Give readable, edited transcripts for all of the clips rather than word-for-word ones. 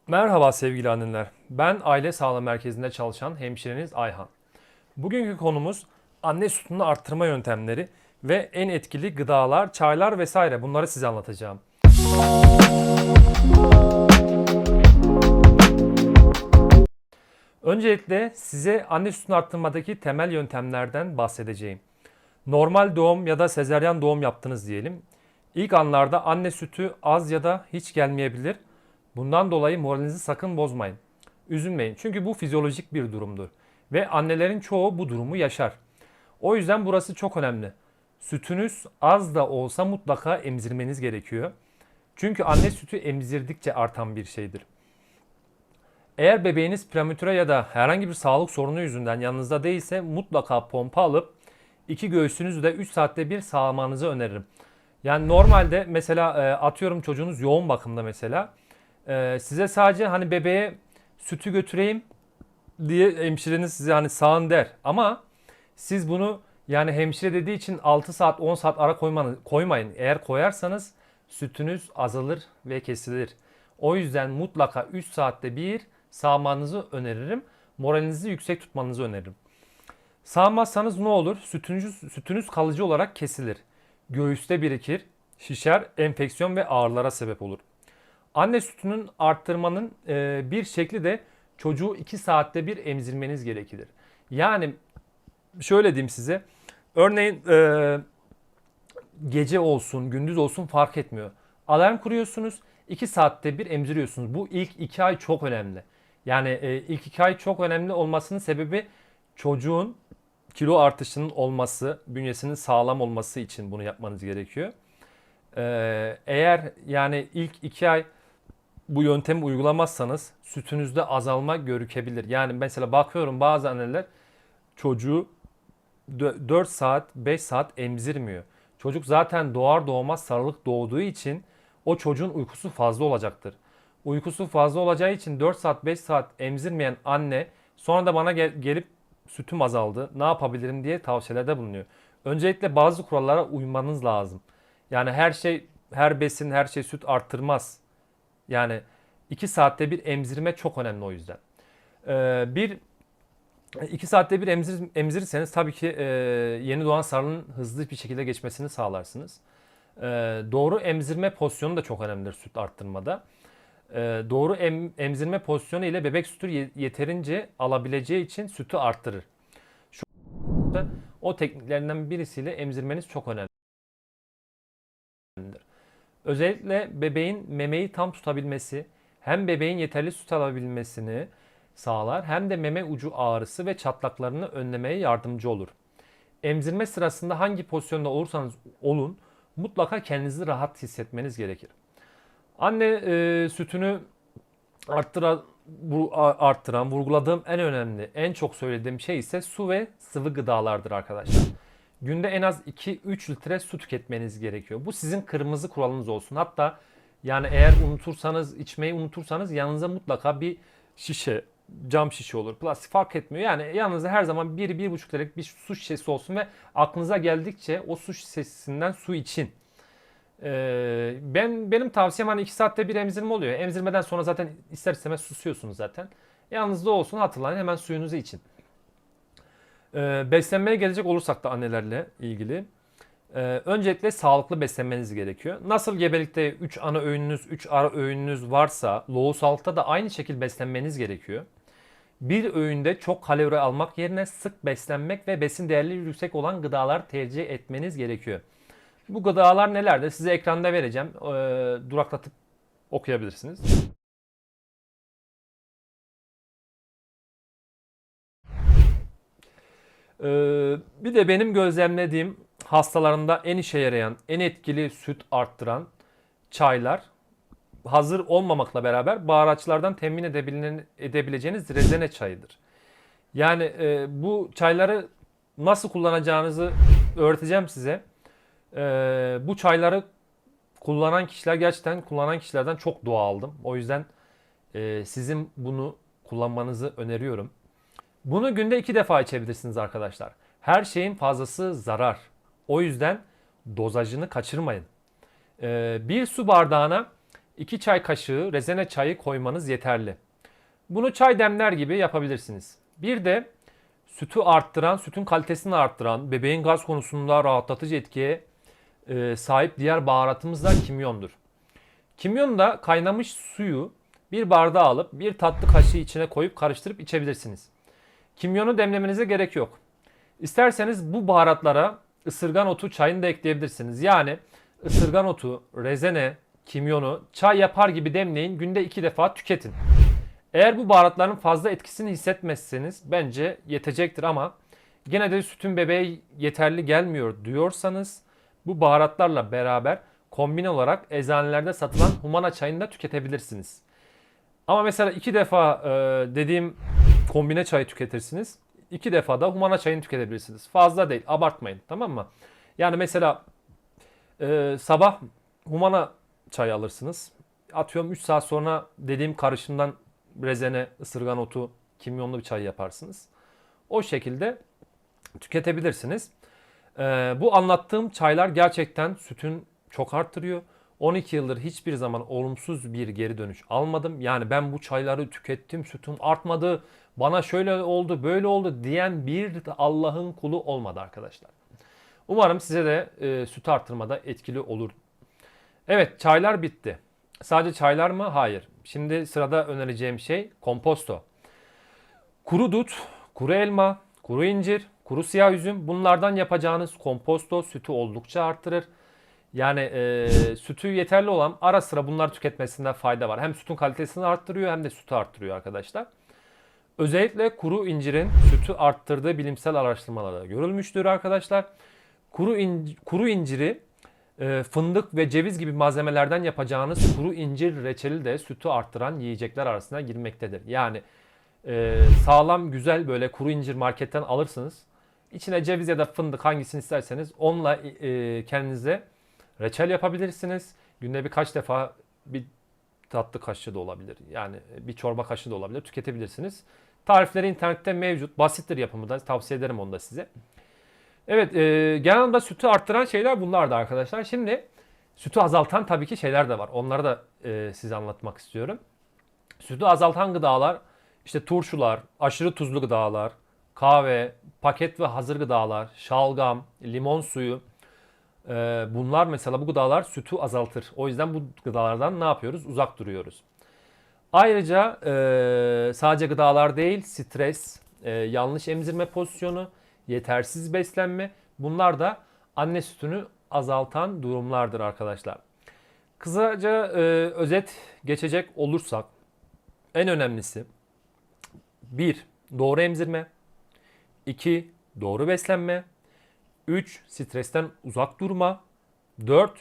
Merhaba sevgili anneler. Ben aile sağlığı merkezinde çalışan hemşireniz Ayhan. Bugünkü konumuz anne sütünü arttırma yöntemleri ve en etkili gıdalar, çaylar vesaire bunları size anlatacağım. Öncelikle size anne sütünü arttırmadaki temel yöntemlerden bahsedeceğim. Normal doğum ya da sezaryen doğum yaptınız diyelim. İlk anlarda anne sütü az ya da hiç gelmeyebilir. Bundan dolayı moralinizi sakın bozmayın. Üzülmeyin çünkü bu fizyolojik bir durumdur. Ve annelerin çoğu bu durumu yaşar. O yüzden burası çok önemli. Sütünüz az da olsa mutlaka emzirmeniz gerekiyor. Çünkü anne sütü emzirdikçe artan bir şeydir. Eğer bebeğiniz prematüre ya da herhangi bir sağlık sorunu yüzünden yanınızda değilse mutlaka pompa alıp iki göğsünüzü de 3 saatte bir sağlamanızı öneririm. Yani normalde mesela atıyorum çocuğunuz yoğun bakımda mesela size sadece hani bebeğe sütü götüreyim diye hemşireniz size hani sağın der. Ama siz bunu yani hemşire dediği için 6 saat 10 saat ara koymayın. Eğer koyarsanız sütünüz azalır ve kesilir. O yüzden mutlaka 3 saatte bir sağmanızı öneririm. Moralinizi yüksek tutmanızı öneririm. Sağmazsanız ne olur? Sütünüz kalıcı olarak kesilir. Göğüste birikir, şişer, enfeksiyon ve ağrılara sebep olur. Anne sütünün arttırmanın bir şekli de çocuğu 2 saatte bir emzirmeniz gerekir. Yani şöyle diyeyim size. Örneğin gece olsun, gündüz olsun fark etmiyor. Alarm kuruyorsunuz, 2 saatte bir emziriyorsunuz. Bu ilk 2 ay çok önemli. Yani ilk 2 ay çok önemli olmasının sebebi çocuğun kilo artışının olması, bünyesinin sağlam olması için bunu yapmanız gerekiyor. Eğer yani ilk 2 ay bu yöntemi uygulamazsanız sütünüzde azalma görükebilir. Yani mesela bakıyorum bazı anneler çocuğu 4 saat 5 saat emzirmiyor. Çocuk zaten doğar doğmaz sarılık doğduğu için o çocuğun uykusu fazla olacaktır. Uykusu fazla olacağı için 4 saat 5 saat emzirmeyen anne sonra da bana gelip sütüm azaldı ne yapabilirim diye tavsiyelerde bulunuyor. Öncelikle bazı kurallara uymanız lazım. Yani her şey her besin her şey süt arttırmaz. Yani 2 saatte bir emzirme çok önemli o yüzden. Bir 2 saatte bir emzirirseniz tabii ki yeni doğan sarının hızlı bir şekilde geçmesini sağlarsınız. Doğru emzirme pozisyonu da çok önemlidir süt arttırmada. Doğru emzirme pozisyonu ile bebek sütü yeterince alabileceği için sütü arttırır. Şu o tekniklerinden birisiyle emzirmeniz çok önemlidir. Özellikle bebeğin memeyi tam tutabilmesi hem bebeğin yeterli süt alabilmesini sağlar hem de meme ucu ağrısı ve çatlaklarını önlemeye yardımcı olur. Emzirme sırasında hangi pozisyonda olursanız olun mutlaka kendinizi rahat hissetmeniz gerekir. Anne sütünü arttıran, vurguladığım en önemli, en çok söylediğim şey ise su ve sıvı gıdalardır arkadaşlar. Günde en az 2-3 litre su tüketmeniz gerekiyor. Bu sizin kırmızı kuralınız olsun. Hatta yani eğer içmeyi unutursanız yanınıza mutlaka bir şişe, cam şişe olur, plastik fark etmiyor. Yani yanınızda her zaman 1-1,5 litrelik bir su şişesi olsun ve aklınıza geldikçe o su şişesinden su için. Benim tavsiyem hani 2 saatte bir emzirme oluyor. Emzirmeden sonra zaten ister istemez susuyorsunuz zaten. Yanınızda olsun hatırlayın hemen suyunuzu için. Beslenmeye gelecek olursak da annelerle ilgili. Öncelikle sağlıklı beslenmeniz gerekiyor. Nasıl gebelikte 3 ana öğününüz, 3 ara öğününüz varsa lohusalıkta da aynı şekilde beslenmeniz gerekiyor. Bir öğünde çok kalori almak yerine sık beslenmek ve besin değerleri yüksek olan gıdalar tercih etmeniz gerekiyor. Bu gıdalar nelerdir? Size ekranda vereceğim. Duraklatıp okuyabilirsiniz. Bir de benim gözlemlediğim hastalarımda en işe yarayan, en etkili süt arttıran çaylar hazır olmamakla beraber baharatçılardan temin edebileceğiniz rezene çayıdır. Yani bu çayları nasıl kullanacağınızı öğreteceğim size. Bu çayları gerçekten kullanan kişilerden çok dua aldım. O yüzden sizin bunu kullanmanızı öneriyorum. Bunu günde 2 defa içebilirsiniz arkadaşlar. Her şeyin fazlası zarar. O yüzden dozajını kaçırmayın. Bir su bardağına 2 çay kaşığı rezene çayı koymanız yeterli. Bunu çay demler gibi yapabilirsiniz. Bir de sütü arttıran, sütün kalitesini arttıran, bebeğin gaz konusunda rahatlatıcı etkiye sahip diğer baharatımız da kimyondur. Kimyon da kaynamış suyu bir bardağa alıp bir tatlı kaşığı içine koyup karıştırıp içebilirsiniz. Kimyonu demlemenize gerek yok. İsterseniz bu baharatlara ısırgan otu çayını da ekleyebilirsiniz. Yani ısırgan otu, rezene, kimyonu çay yapar gibi demleyin, günde 2 defa tüketin. Eğer bu baharatların fazla etkisini hissetmezseniz bence yetecektir ama gene de sütün bebeğe yeterli gelmiyor diyorsanız bu baharatlarla beraber kombin olarak eczanelerde satılan humana çayını da tüketebilirsiniz. Ama mesela 2 defa dediğim kombine çayı tüketirsiniz. 2 defa da humana çayını tüketebilirsiniz. Fazla değil, abartmayın, tamam mı? Yani mesela sabah humana çayı alırsınız. Atıyorum 3 saat sonra dediğim karışımdan rezene, ısırgan otu, kimyonlu bir çay yaparsınız. O şekilde tüketebilirsiniz. Bu anlattığım çaylar gerçekten sütün çok arttırıyor. 12 yıldır hiçbir zaman olumsuz bir geri dönüş almadım. Yani ben bu çayları tükettim, sütüm artmadı, bana şöyle oldu, böyle oldu diyen bir Allah'ın kulu olmadı arkadaşlar. Umarım size de süt arttırmada etkili olur. Evet, çaylar bitti. Sadece çaylar mı? Hayır. Şimdi sırada önereceğim şey komposto. Kuru dut, kuru elma, kuru incir, kuru siyah üzüm, bunlardan yapacağınız komposto sütü oldukça arttırır. Yani sütü yeterli olan ara sıra bunları tüketmesinde fayda var. Hem sütün kalitesini arttırıyor hem de sütü arttırıyor arkadaşlar. Özellikle kuru incirin sütü arttırdığı bilimsel araştırmalarda görülmüştür arkadaşlar. Kuru inciri fındık ve ceviz gibi malzemelerden yapacağınız kuru incir reçeli de sütü arttıran yiyecekler arasına girmektedir. Yani sağlam güzel böyle kuru incir marketten alırsınız. İçine ceviz ya da fındık hangisini isterseniz onunla kendinize reçel yapabilirsiniz. Günde birkaç defa bir tatlı kaşığı da olabilir. Yani bir çorba kaşığı da olabilir. Tüketebilirsiniz. Tarifleri internette mevcut. Basittir yapımı da. Tavsiye ederim onu da size. Evet, genel anlamda sütü arttıran şeyler bunlardı arkadaşlar. Şimdi sütü azaltan tabii ki şeyler de var. Onları da size anlatmak istiyorum. Sütü azaltan gıdalar, işte turşular, aşırı tuzlu gıdalar, kahve, paket ve hazır gıdalar, şalgam, limon suyu. Bunlar mesela bu gıdalar sütü azaltır. O yüzden bu gıdalardan ne yapıyoruz? Uzak duruyoruz. Ayrıca sadece gıdalar değil, stres, yanlış emzirme pozisyonu, yetersiz beslenme, bunlar da anne sütünü azaltan durumlardır arkadaşlar. Kısaca özet geçecek olursak en önemlisi bir doğru emzirme, 2 doğru beslenme, 3 stresten uzak durma, 4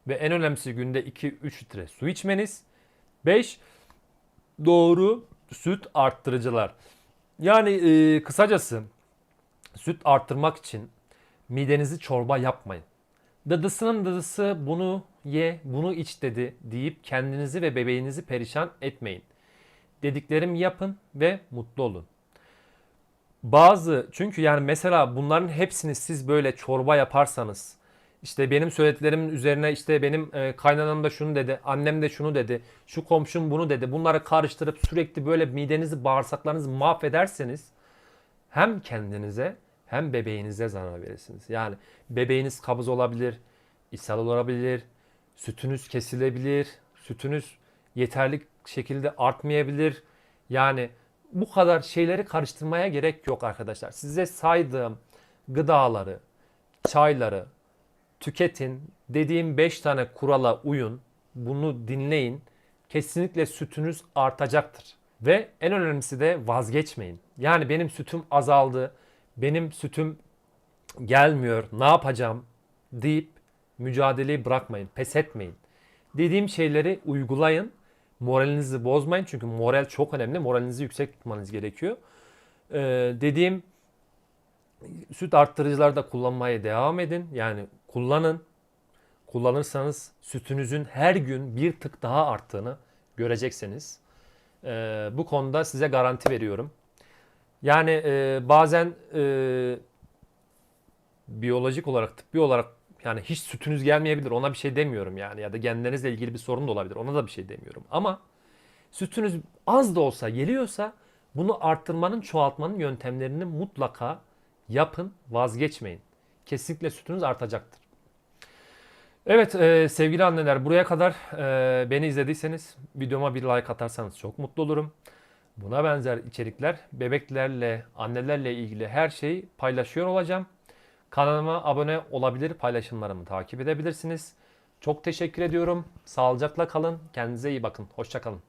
ve en önemlisi günde 2-3 litre su içmeniz, 5 doğru süt arttırıcılar. Yani kısacası süt arttırmak için midenizi çorba yapmayın. Dıdısının dıdısı bunu ye, bunu iç dedi deyip kendinizi ve bebeğinizi perişan etmeyin. Dediklerimi yapın ve mutlu olun. Çünkü yani mesela bunların hepsini siz böyle çorba yaparsanız, işte benim söylediklerimin üzerine işte benim kaynanam da şunu dedi, annem de şunu dedi, şu komşum bunu dedi, bunları karıştırıp sürekli böyle midenizi, bağırsaklarınızı mahvederseniz hem kendinize hem bebeğinize zarar verirsiniz. Yani bebeğiniz kabız olabilir, ishal olabilir, sütünüz kesilebilir, sütünüz yeterli şekilde artmayabilir. Yani bu kadar şeyleri karıştırmaya gerek yok arkadaşlar. Size saydığım gıdaları, çayları tüketin. Dediğim 5 tane kurala uyun. Bunu dinleyin. Kesinlikle sütünüz artacaktır. Ve en önemlisi de vazgeçmeyin. Yani benim sütüm azaldı, benim sütüm gelmiyor, ne yapacağım deyip mücadeleyi bırakmayın, pes etmeyin. Dediğim şeyleri uygulayın. Moralinizi bozmayın çünkü moral çok önemli. Moralinizi yüksek tutmanız gerekiyor. Dediğim süt arttırıcıları da kullanmaya devam edin. Yani kullanın. Kullanırsanız sütünüzün her gün bir tık daha arttığını göreceksiniz. Bu konuda size garanti veriyorum. Yani bazen biyolojik olarak, tıbbi olarak Yani hiç sütünüz gelmeyebilir. Ona bir şey demiyorum yani. Ya da genlerinizle ilgili bir sorun da olabilir. Ona da bir şey demiyorum. Ama sütünüz az da olsa geliyorsa bunu arttırmanın, çoğaltmanın yöntemlerini mutlaka yapın. Vazgeçmeyin. Kesinlikle sütünüz artacaktır. Evet sevgili anneler, buraya kadar beni izlediyseniz videoma bir like atarsanız çok mutlu olurum. Buna benzer içerikler, bebeklerle, annelerle ilgili her şeyi paylaşıyor olacağım. Kanalıma abone olabilir, paylaşımlarımı takip edebilirsiniz. Çok teşekkür ediyorum. Sağlıcakla kalın. Kendinize iyi bakın. Hoşça kalın.